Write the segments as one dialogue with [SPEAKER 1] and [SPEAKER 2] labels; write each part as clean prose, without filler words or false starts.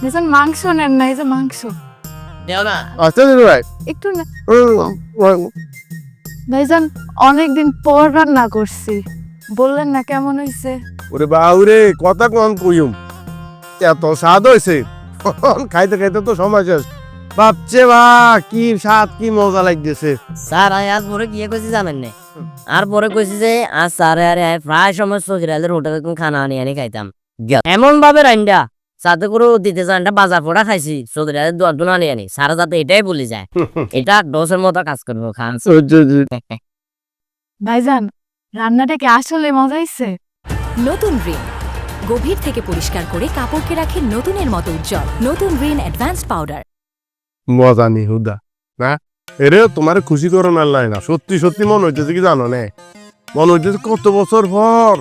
[SPEAKER 1] ভাইজান মাংস নেন না, এই যে মাংস
[SPEAKER 2] দেও না।
[SPEAKER 3] আচ্ছা দিদি ভাই
[SPEAKER 1] একটু না। ভাইজান অনেকদিন পর রান্না করছি, বললেন না কেমন হয়েছে?
[SPEAKER 3] ওরে বাউরে কথা কম কইম এত স্বাদ হয়েছে খাইতে খাইতে তো সময় শেষ ভাবছে বা কি স্বাদ কি মজা লাগতেছে
[SPEAKER 2] স্যার আজ পরে কি কইছি জানেন না? আর পরে কইছি যে আজ স্যার আরে প্রায় সময় সকিরালের হোটেলে খানা আনি আনি খাইতাম। এমন ভাবে রান্ডা সাথে করে দিতে চান বাজার পোড়া খাইছি সকিরালের দুয়ার দুন আনি আনি সারা যাতে এটাই বলি যায় এটা ডোসের মতো কাজ করবো খান।
[SPEAKER 1] ভাইজান রান্নাটা কি আসলে মজা হয়েছে?
[SPEAKER 4] নতুন রিন গভীর থেকে পরিষ্কার করে কাপড়কে রাখে নতুনের মতো উজ্জ্বল। নতুন রিন অ্যাডভান্সড পাউডার।
[SPEAKER 3] মজা নি হুদা না এরে তোমার খুশি করো না সত্যি সত্যি মনে হইতেছে কি জানো নে মনে হইতেছে কত বছর পর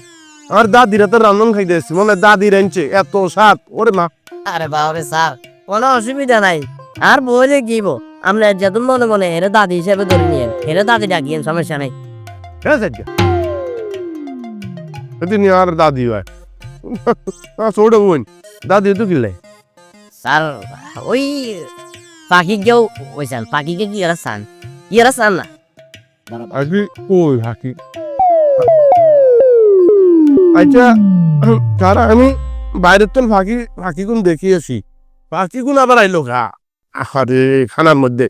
[SPEAKER 3] আর দাদিরা তো রান্নন খাইতে এসছি মনে হয় দাদি রাঁধছে এত স্বাদ ওরে মা
[SPEAKER 2] আরে বাবারে স্যার কোনো অসুবিধা নাই আর বলে গিব আমরা যত মনে মনে এর দাদি হিসেবে ধরে নিয়ে এর দাদি ডাকিয়েন সমস্যা নাই।
[SPEAKER 3] ঠিক আছে এদিন আর দাদি ভাই ছোট বোন দাদি তো কিনলে
[SPEAKER 2] স্যার ওই পাখিকেও ওইসান পাখিকে কি এরা চান কি এরা চান না
[SPEAKER 3] আজকে কই হাকি আচ্ছা তারা আমি বাইরের তো ফাঁকি ফাঁকি গুণ দেখিয়েছি ফাঁকি গুণ আবার আইলো খা আরে খানার মধ্যে